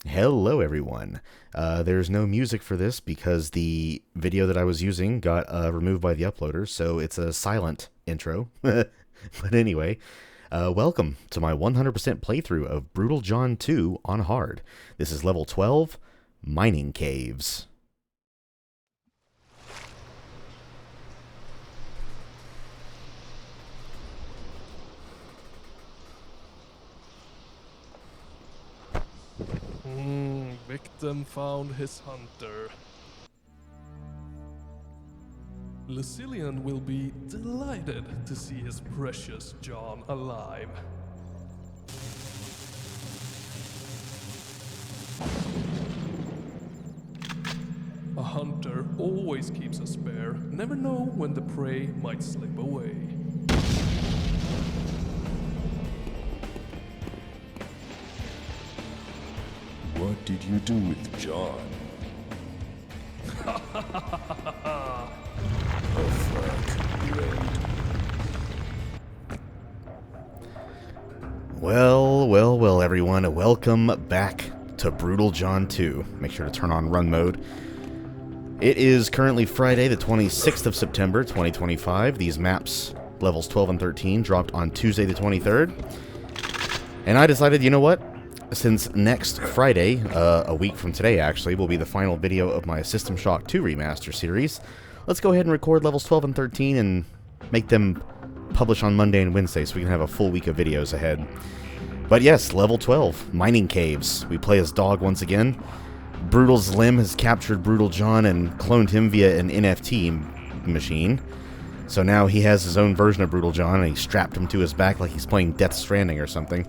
Hello, everyone. There's no music for this because the video that I was using got removed by the uploader, so it's a silent intro. But anyway, welcome to my 100% playthrough of Brutal John 2 on hard. This is level 12, Mining Caves. Victim found his hunter. Lucilian will be delighted to see his precious John alive. A hunter always keeps a spare, never know when the prey might slip away. What did you do with John? Oh fuck, great. Well, everyone. Welcome back to Brutal John 2. Make sure to turn on run mode. It is currently Friday, the 26th of September, 2025. These maps, levels 12 and 13, dropped on Tuesday the 23rd. And I decided, you know what? Since next Friday, a week from today actually, will be the final video of my System Shock 2 Remaster series, let's go ahead and record levels 12 and 13 and make them publish on Monday and Wednesday so we can have a full week of videos ahead. But yes, level 12, Mining Caves. We play as Dog once again. Brutal's Limb has captured Brutal John and cloned him via an NFT machine. So now he has his own version of Brutal John and he strapped him to his back like he's playing Death Stranding or something.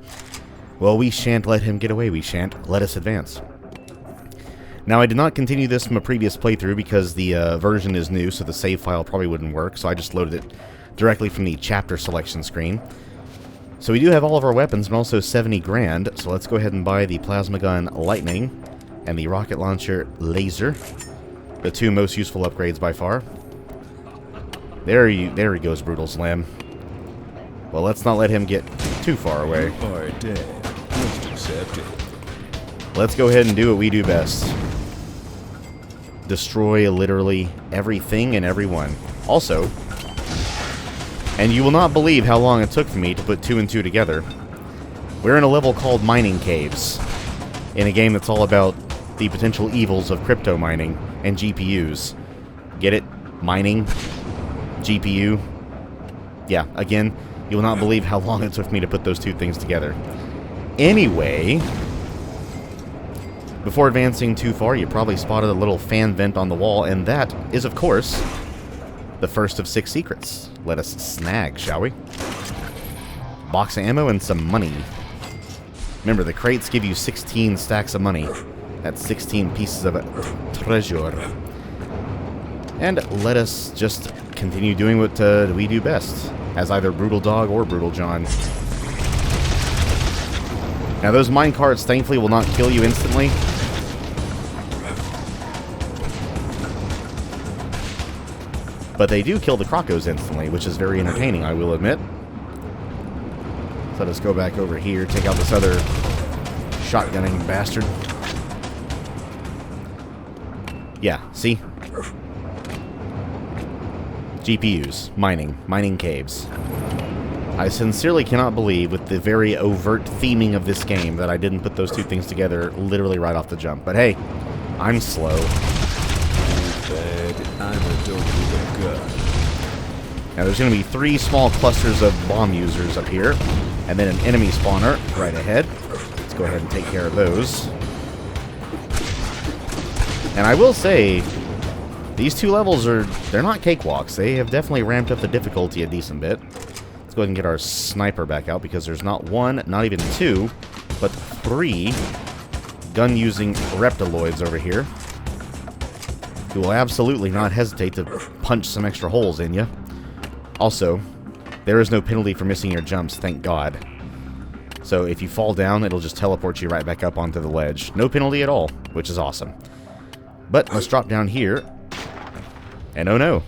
Well, we shan't let him get away, we shan't. Let us advance. Now, I did not continue this from a previous playthrough because the version is new, so the save file probably wouldn't work, so I just loaded it directly from the chapter selection screen. So we do have all of our weapons, but also 70 grand, so let's go ahead and buy the Plasma Gun Lightning and the Rocket Launcher Laser, the two most useful upgrades by far. There he goes, Brutal's Limb. Well, let's not let him get too far away. You are dead. Most accepted. Let's go ahead and do what we do best. Destroy literally everything and everyone. Also, and you will not believe how long it took for me to put two and two together, we're in a level called Mining Caves, in a game that's all about the potential evils of crypto mining and GPUs. Get it? Mining? GPU? Yeah, again, you will not believe how long it took me to put those two things together. Anyway, before advancing too far, you probably spotted a little fan vent on the wall, and that is, of course, the first of 6 secrets. Let us snag, shall we? Box of ammo and some money. Remember, the crates give you 16 stacks of money. That's 16 pieces of treasure. And let us just continue doing what we do best, as either Brutal Dog or Brutal John. Now, those minecarts, thankfully, will not kill you instantly. But they do kill the Crocos instantly, which is very entertaining, I will admit. So let us go back over here, take out this other shotgunning bastard. Yeah, see? GPUs, mining caves. I sincerely cannot believe, with the very overt theming of this game, that I didn't put those two things together literally right off the jump. But hey, I'm slow. Bad. I'm a dope with a gun. Now there's going to be 3 small clusters of bomb users up here, and then an enemy spawner right ahead. Let's go ahead and take care of those. And I will say, these 2 levels they're not cakewalks. They have definitely ramped up the difficulty a decent bit. Let's go ahead and get our sniper back out, because there's not 1, not even 2, but 3 gun-using reptiloids over here, who will absolutely not hesitate to punch some extra holes in you. Also, there is no penalty for missing your jumps, thank God. So if you fall down, it'll just teleport you right back up onto the ledge. No penalty at all, which is awesome. But let's drop down here. And oh no.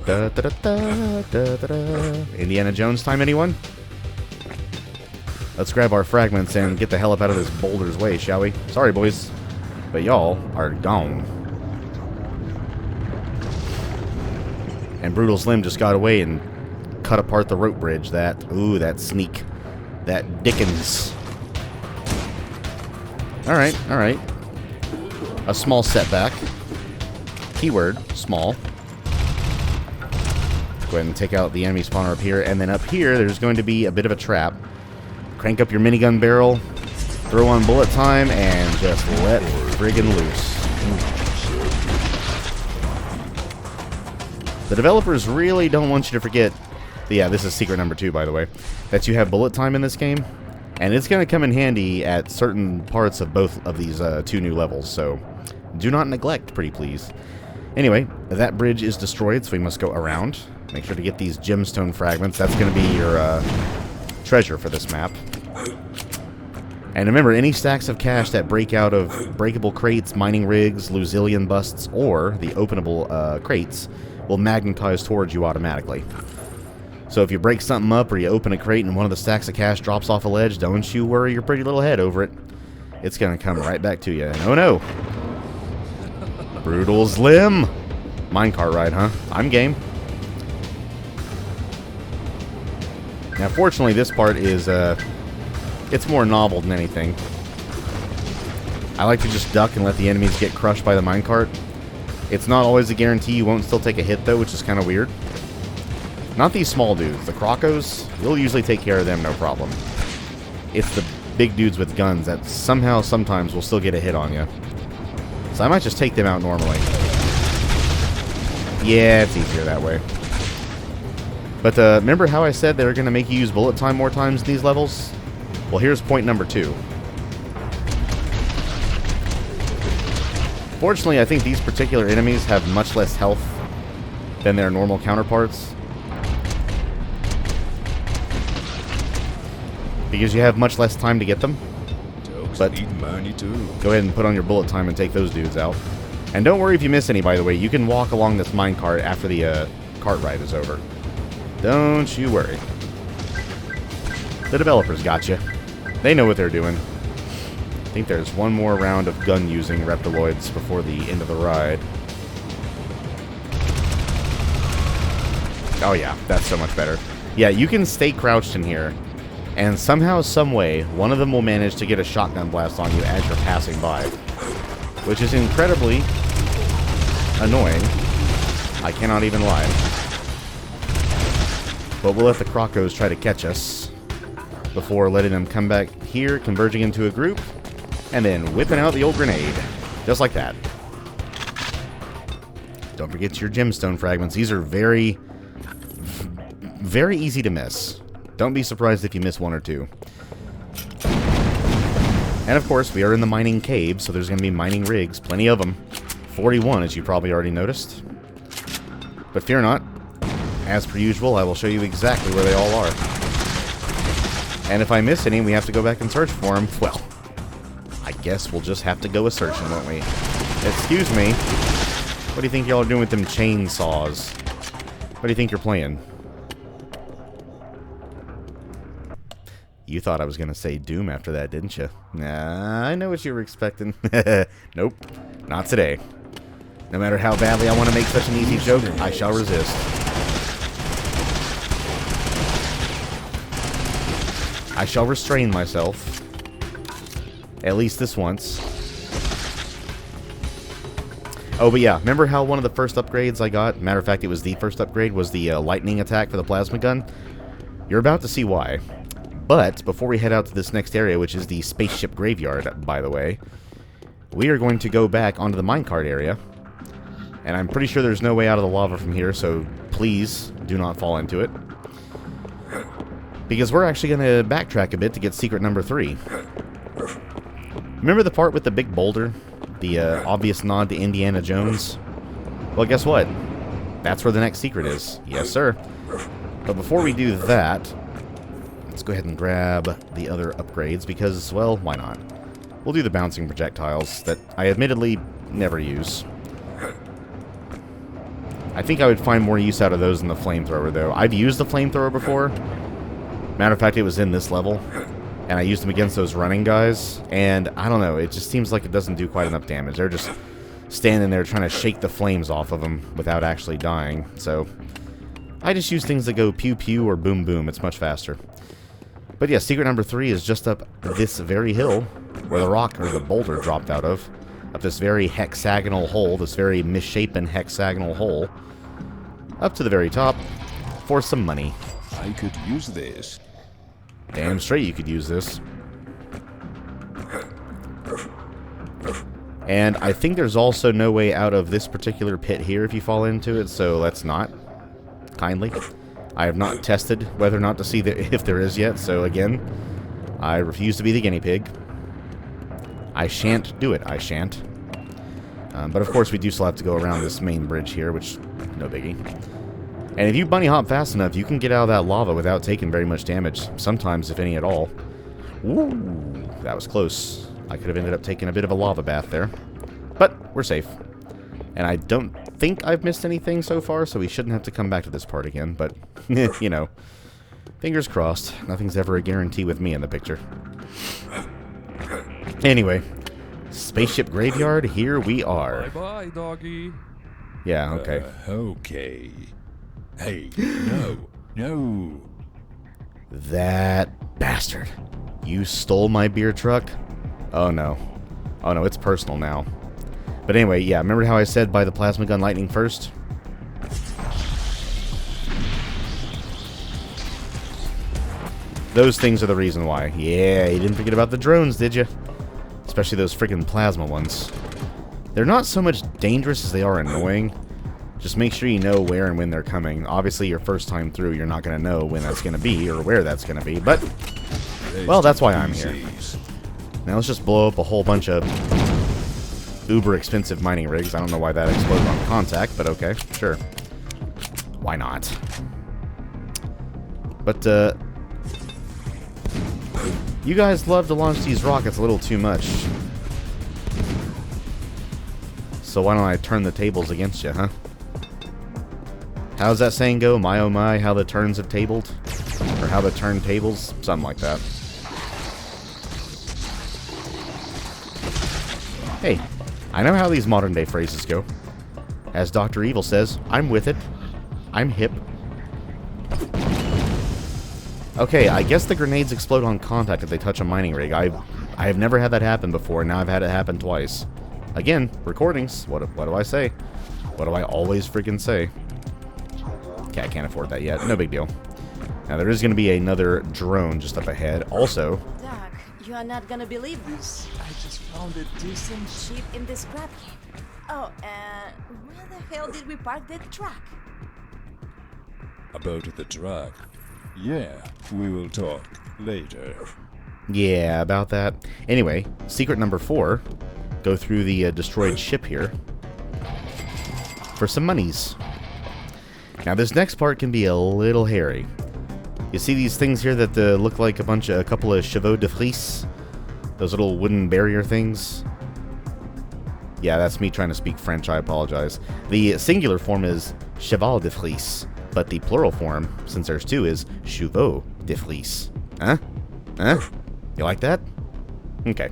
Da, da, da, da, da, da, da. Indiana Jones time, anyone? Let's grab our fragments and get the hell up out of this boulder's way, shall we? Sorry, boys, but y'all are gone. And Brutal Slim just got away and cut apart the rope bridge. Ooh, that sneak. That Dickens. Alright, alright. A small setback. Keyword, small. Go ahead and take out the enemy spawner up here. And then up here, there's going to be a bit of a trap. Crank up your minigun barrel, throw on bullet time, and just let friggin' loose. The developers really don't want you to forget, yeah, this is secret number 2, by the way, that you have bullet time in this game, and it's going to come in handy at certain parts of both of these 2 new levels, so do not neglect, pretty please. Anyway, that bridge is destroyed, so we must go around. Make sure to get these gemstone fragments. That's going to be your treasure for this map. And remember, any stacks of cash that break out of breakable crates, mining rigs, Luzillian busts, or the openable crates will magnetize towards you automatically. So if you break something up or you open a crate and one of the stacks of cash drops off a ledge, don't you worry your pretty little head over it. It's going to come right back to you. And oh no! Brutal Slim! Minecart ride, huh? I'm game. Now, fortunately, this part is, it's more novel than anything. I like to just duck and let the enemies get crushed by the minecart. It's not always a guarantee you won't still take a hit, though, which is kind of weird. Not these small dudes. The Crocos, you'll usually take care of them, no problem. It's the big dudes with guns that somehow, sometimes, will still get a hit on you. So I might just take them out normally. Yeah, it's easier that way. But remember how I said they were going to make you use bullet time more times in these levels? Well, here's point number 2. Fortunately, I think these particular enemies have much less health than their normal counterparts. Because you have much less time to get them. But go ahead and put on your bullet time and take those dudes out. And don't worry if you miss any, by the way. You can walk along this minecart after the cart ride is over. Don't you worry. The developers got you. They know what they're doing. I think there's one more round of gun-using reptiloids before the end of the ride. Oh yeah, that's so much better. Yeah, you can stay crouched in here, and somehow, someway, one of them will manage to get a shotgun blast on you as you're passing by. Which is incredibly annoying. I cannot even lie. But we'll let the Crocos try to catch us before letting them come back here, converging into a group, and then whipping out the old grenade. Just like that. Don't forget your gemstone fragments. These are very, very easy to miss. Don't be surprised if you miss 1 or 2. And of course, we are in the mining cave, so there's going to be mining rigs. Plenty of them. 41, as you probably already noticed. But fear not. As per usual, I will show you exactly where they all are. And if I miss any, we have to go back and search for them. Well, I guess we'll just have to go a-searching, won't we? Excuse me. What do you think y'all are doing with them chainsaws? What do you think you're playing? You thought I was going to say Doom after that, didn't you? Nah, I know what you were expecting. Nope, not today. No matter how badly I want to make such an easy joke, I shall resist. I shall restrain myself. At least this once. Oh, but yeah, remember how one of the first upgrades I got, matter of fact, it was the first upgrade, was the lightning attack for the plasma gun? You're about to see why. But, before we head out to this next area, which is the Spaceship Graveyard, by the way, we are going to go back onto the minecart area. And I'm pretty sure there's no way out of the lava from here, so please do not fall into it. Because we're actually going to backtrack a bit to get secret number 3. Remember the part with the big boulder? The obvious nod to Indiana Jones? Well, guess what? That's where the next secret is. Yes, sir. But before we do that, let's go ahead and grab the other upgrades because, well, why not? We'll do the bouncing projectiles that I admittedly never use. I think I would find more use out of those than the flamethrower, though. I've used the flamethrower before. Matter of fact, it was in this level. And I used them against those running guys, and I don't know, it just seems like it doesn't do quite enough damage. They're just standing there trying to shake the flames off of them without actually dying. So I just use things that go pew pew or boom boom. It's much faster. But yeah, secret number 3 is just up this very hill where the rock or the boulder dropped out of. Up this very hexagonal hole, this very misshapen hexagonal hole. Up to the very top for some money. I could use this. Damn straight you could use this. And I think there's also no way out of this particular pit here if you fall into it, so let's not. Kindly. I have not tested whether or not to see if there is yet, so again, I refuse to be the guinea pig. I shan't do it, I shan't. But of course we do still have to go around this main bridge here, which, no biggie. And if you bunny hop fast enough, you can get out of that lava without taking very much damage. Sometimes, if any at all. Ooh, that was close. I could have ended up taking a bit of a lava bath there. But we're safe. And I don't think I've missed anything so far, so we shouldn't have to come back to this part again. But, you know, fingers crossed. Nothing's ever a guarantee with me in the picture. Anyway, Spaceship Graveyard, here we are. Bye-bye, doggy. Yeah, okay. Okay. Hey, no. That bastard. You stole my beer truck? Oh no. Oh no, it's personal now. But anyway, yeah, remember how I said buy the plasma gun lightning first? Those things are the reason why. Yeah, you didn't forget about the drones, did you? Especially those freaking plasma ones. They're not so much dangerous as they are annoying. Just make sure you know where and when they're coming. Obviously, your first time through, you're not going to know when that's going to be or where that's going to be. But, well, that's why I'm here. Now let's just blow up a whole bunch of uber expensive mining rigs. I don't know why that exploded on contact, but okay, sure. Why not? But, you guys love to launch these rockets a little too much. So why don't I turn the tables against you, huh? How's that saying go? My oh my, how the turns have tabled? Or how the turn tables? Something like that. Hey, I know how these modern day phrases go. As Dr. Evil says, I'm with it. I'm hip. Okay, I guess the grenades explode on contact if they touch a mining rig. I have never had that happen before, now I've had it happen twice. Again, recordings. What do I say? What do I always freaking say? Okay, I can't afford that yet. No big deal. Now, there is going to be another drone just up ahead. Also... Doc, you are not gonna believe this. I just found a decent ship in the scrap heap. Oh, and where the hell did we park that truck? About the truck. Yeah, we will talk later. Yeah, about that. Anyway, secret number 4. Go through the destroyed ship here for some monies. Now, this next part can be a little hairy. You see these things here that look like a couple of chevaux de frise? Those little wooden barrier things? Yeah, that's me trying to speak French, I apologize. The singular form is cheval de frise, but the plural form, since there's 2, is chevaux de frise. Huh? Huh? You like that? Okay.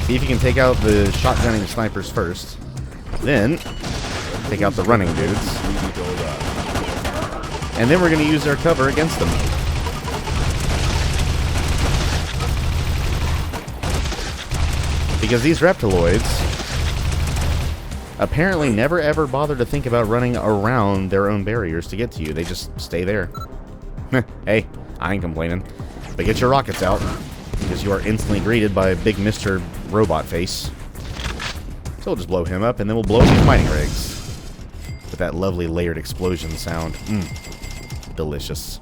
See if you can take out the shotgunning snipers first. Then, take out the running dudes. And then we're going to use their cover against them. Because these reptiloids apparently never ever bother to think about running around their own barriers to get to you. They just stay there. Hey, I ain't complaining. But get your rockets out, because you are instantly greeted by Big Mr. Robot Face. So we'll just blow him up, and then we'll blow up these mining rigs. With that lovely layered explosion sound. Delicious.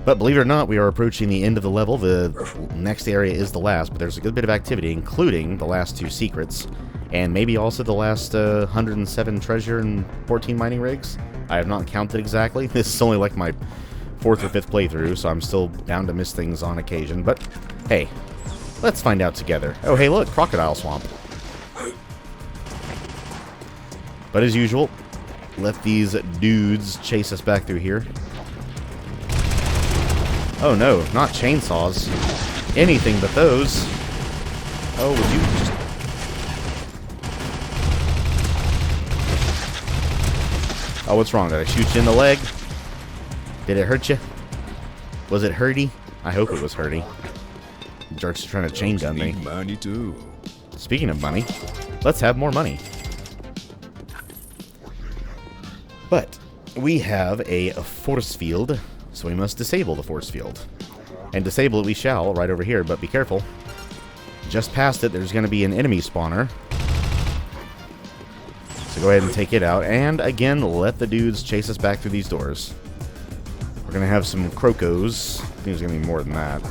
But believe it or not, we are approaching the end of the level. The next area is the last, but there's a good bit of activity, including the last 2 secrets. And maybe also the last 107 treasure and 14 mining rigs. I have not counted exactly. This is only like my 4th or 5th playthrough, so I'm still bound to miss things on occasion. But, hey, let's find out together. Oh, hey, look, Crocodile Swamp. But as usual, let these dudes chase us back through here. Oh no, not chainsaws. Anything but those. Oh, would you just... Oh, what's wrong? Did I shoot you in the leg? Did it hurt you? Was it hurty? I hope it was hurty. Jerk's trying to chain gun me. Money too. Speaking of money, let's have more money. But we have a force field, so we must disable the force field. And disable it we shall, right over here, but be careful. Just past it, there's going to be an enemy spawner. So go ahead and take it out, and again, let the dudes chase us back through these doors. We're going to have some crocos. I think there's going to be more than that.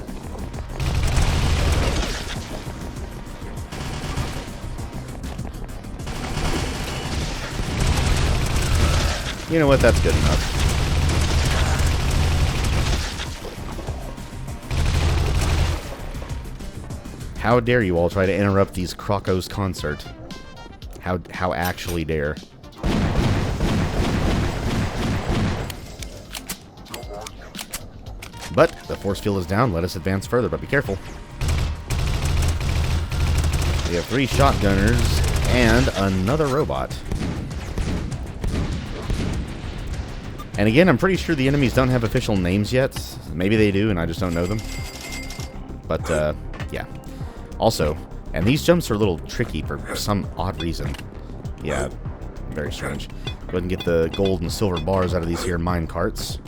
You know what? That's good enough. How dare you all try to interrupt these Crocos concert? How actually dare? But the force field is down. Let us advance further, but be careful. We have 3 shotgunners and another robot. And again, I'm pretty sure the enemies don't have official names yet. Maybe they do, and I just don't know them. But, yeah. Also, and these jumps are a little tricky for some odd reason. Yeah, very strange. Go ahead and get the gold and silver bars out of these here mine carts.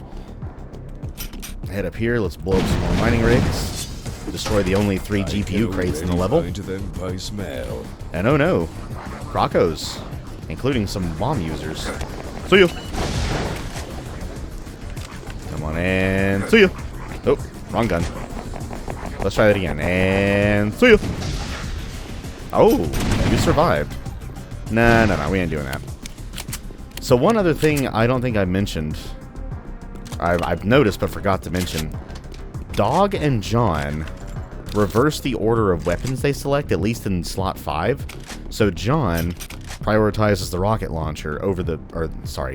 Head up here, let's blow up some more mining rigs. Destroy the only 3 GPU crates in the level. And oh no, Crocos, including some bomb users. See you! Come on, and see you! Oh, wrong gun. Let's try that again, and see you! Oh, you survived. No, we ain't doing that. So one other thing I don't think I mentioned, I've noticed but forgot to mention, Dog and John reverse the order of weapons they select, at least in slot 5. So John prioritizes the rocket launcher over the,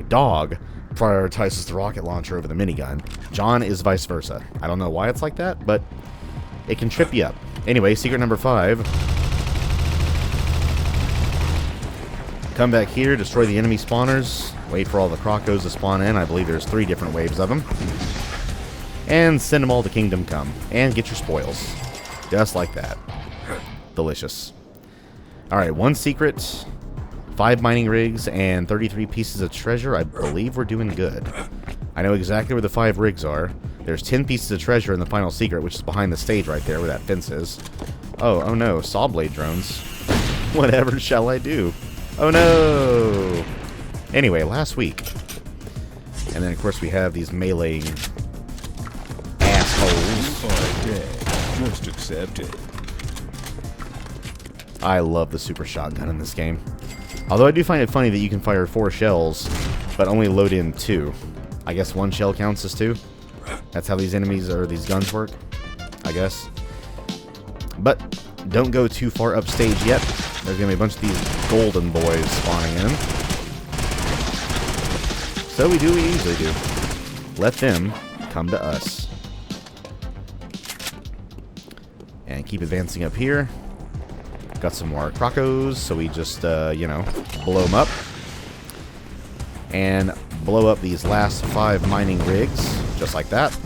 Dog prioritizes the rocket launcher over the minigun. John is vice versa. I don't know why it's like that, but it can trip you up. Anyway, secret number 5. Come back here, destroy the enemy spawners, wait for all the Crocos to spawn in. I believe there's 3 different waves of them. And send them all to Kingdom Come. And get your spoils. Just like that. Delicious. Alright, 1 secret, 5 mining rigs, and 33 pieces of treasure. I believe we're doing good. I know exactly where the 5 rigs are. There's 10 pieces of treasure in the final secret, which is behind the stage right there where that fence is. Oh no, saw blade drones. Whatever shall I do? Oh no! Anyway, last week. And then of course we have these meleeing assholes. Okay, just accept it. I love the super shotgun in this game. Although I do find it funny that you can fire 4 shells, but only load in 2. I guess 1 shell counts as 2. That's how these enemies or these guns work, I guess. But don't go too far upstage yet. There's gonna be a bunch of these golden boys spawning in. So we do what we usually do. Let them come to us. And keep advancing up here. Got some more Crocos, so we just, you know, blow them up. And blow up these last 5 mining rigs, just like that.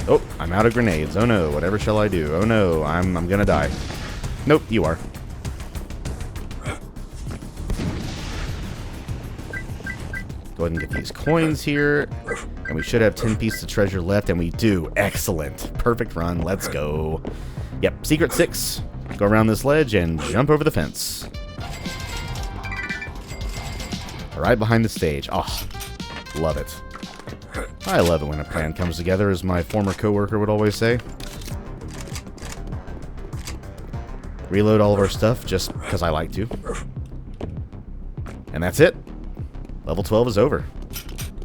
Oh, I'm out of grenades. Oh no, whatever shall I do? Oh no, I'm gonna die. Nope, you are. Go ahead and get these coins here. And we should have 10 pieces of treasure left, and we do. Excellent. Perfect run. Let's go. Yep, secret 6. Go around this ledge and jump over the fence. Right behind the stage. Oh, love it. I love it when a plan comes together, as my former coworker would always say. Reload all of our stuff just because I like to. And that's it. Level 12 is over.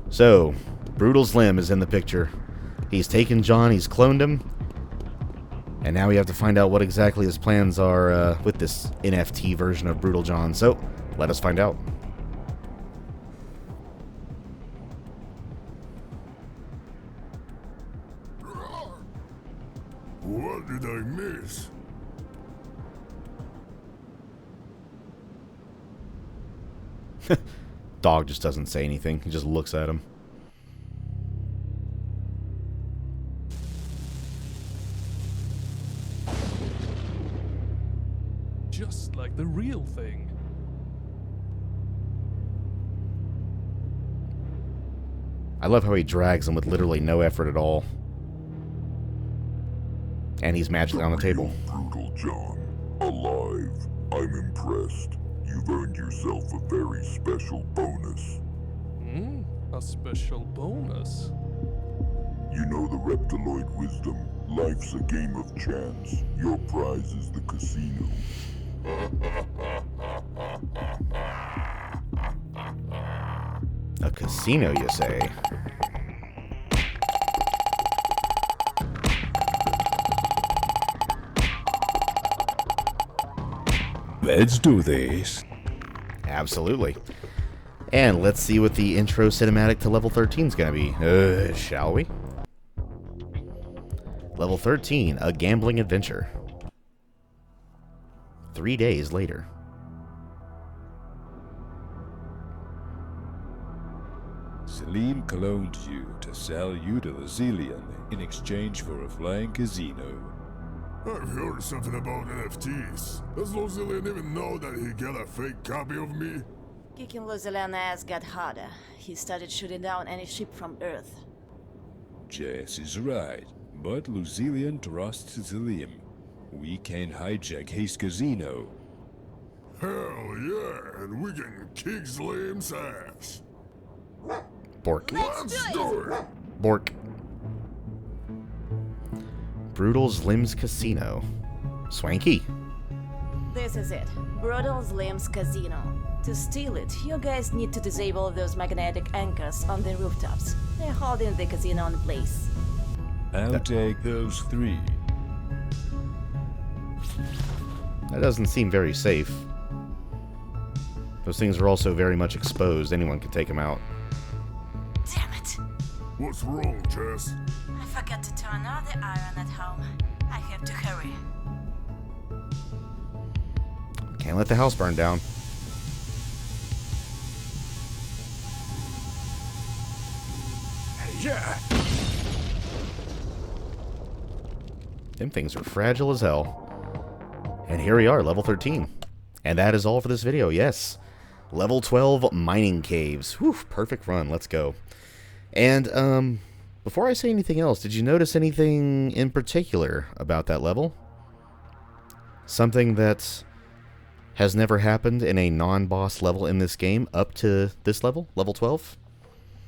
So, Brutal's limb is in the picture. He's taken John, he's cloned him. And now we have to find out what exactly his plans are with this NFT version of Brutal John. So, Let us find out. What did I miss? Dog just doesn't say anything. He just looks at him. Just like the real thing. I love how he drags him with literally no effort at all. And he's magically on the table. Brutal John. Alive. I'm impressed. You've earned yourself a very special bonus. A special bonus. You know the Reptiloid wisdom. Life's a game of chance. Your prize is the casino. A casino, you say? Let's do this. Absolutely. And let's see what the intro cinematic to level 13 is going to be. Shall we? Level 13, a gambling adventure. 3 days later. Selim cloned you to sell you to the Zillion in exchange for a flying casino. I've heard something about NFTs. Does Lozillian even know that he got a fake copy of me? Kicking Lozelian's ass got harder. He started shooting down any ship from Earth. Jess is right, but Luzillian trusts Selim. We can hijack his casino. Hell yeah, and we can kick Slim's ass. Bork. Let's do it! Bork. Brutal Slim's Casino. Swanky. This is it. Brutal Slim's Casino. To steal it, you guys need to disable those magnetic anchors on the rooftops. They're holding the casino in place. I'll take those 3. That doesn't seem very safe. Those things are also very much exposed. Anyone could take them out. Damn it! What's wrong, Jess? I forgot to turn on the iron at home. I have to hurry. Can't let the house burn down. Yeah. Them things are fragile as hell. And here we are, level 13. And that is all for this video, yes. Level 12 mining caves. Whew, perfect run, let's go. And, before I say anything else, did you notice anything in particular about that level? Something that has never happened in a non-boss level in this game up to this level, level 12?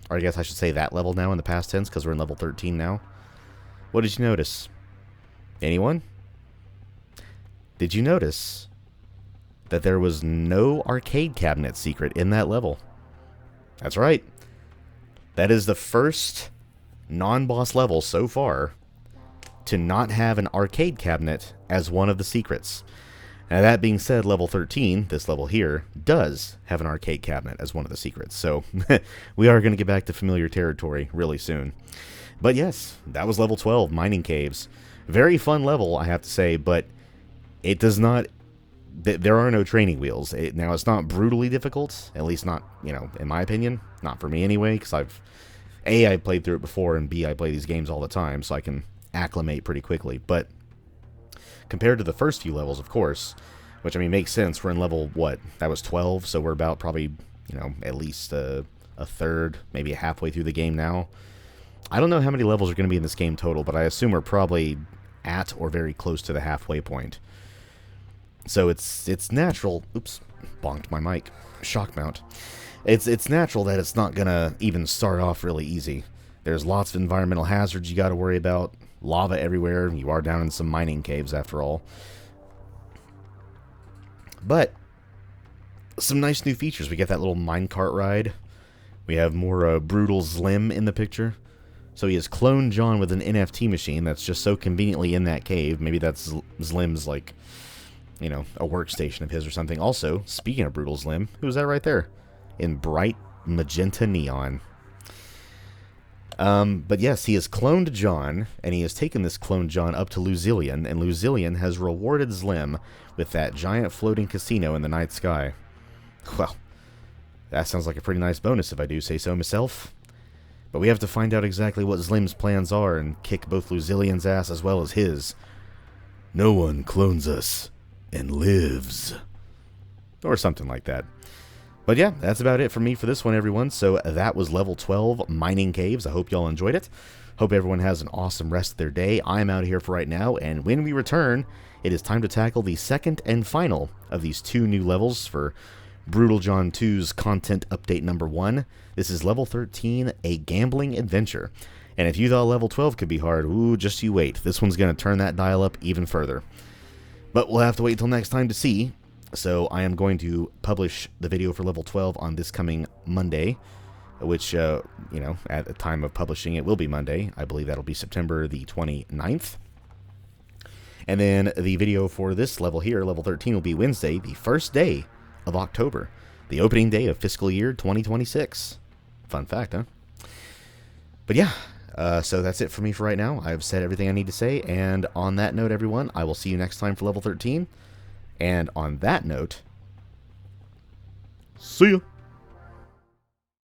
Or I guess I should say that level now in the past tense, because we're in level 13 now. What did you notice? Anyone? Did you notice that there was no arcade cabinet secret in that level? That's right. That is the first non-boss level so far to not have an arcade cabinet as one of the secrets. Now that being said, level 13, this level here, does have an arcade cabinet as one of the secrets. So we are going to get back to familiar territory really soon. But yes, that was level 12, Mining Caves. Very fun level, I have to say, but it does not... There are no training wheels. Now, it's not brutally difficult, at least not, you know, in my opinion. Not for me anyway, because I played through it before, and B, I play these games all the time, so I can acclimate pretty quickly. But compared to the first few levels, of course, which, I mean, makes sense. We're in level, what? That was 12, so we're about probably, you know, at least a third, maybe halfway through the game now. I don't know how many levels are going to be in this game total, but I assume we're probably at or very close to the halfway point. So it's natural. Oops, bonked my mic. Shock mount. It's natural that it's not gonna even start off really easy. There's lots of environmental hazards you got to worry about. Lava everywhere. You are down in some mining caves after all. But some nice new features. We get that little minecart ride. We have more Brutal Slim in the picture. So he has cloned John with an NFT machine that's just so conveniently in that cave. Maybe that's Slim's, like, you know, a workstation of his or something. Also, speaking of Brutal's limb, who's that right there? In bright magenta neon. But yes, he has cloned John, and he has taken this cloned John up to Luzillion, and Luzillion has rewarded Zlim with that giant floating casino in the night sky. Well, that sounds like a pretty nice bonus if I do say so myself. But we have to find out exactly what Zlim's plans are and kick both Luzillion's ass as well as his. No one clones us and lives. Or something like that. But yeah, that's about it for me for this one, everyone. So that was level 12, Mining Caves. I hope y'all enjoyed it. Hope everyone has an awesome rest of their day. I'm out of here for right now, and when we return, it is time to tackle the second and final of these 2 new levels for Brutal John 2's content update number 1. This is level 13, A Gambling Adventure. And if you thought level 12 could be hard, ooh, just you wait. This one's going to turn that dial up even further. But we'll have to wait until next time to see. So I am going to publish the video for level 12 on this coming Monday, which, you know, at the time of publishing it will be Monday. I believe that'll be September the 29th. And then the video for this level here, level 13, will be Wednesday, the first day of October, the opening day of fiscal year 2026. Fun fact, huh? But yeah, so that's it for me for right now. I've said everything I need to say, and on that note, everyone, I will see you next time for level 13. And on that note, see ya!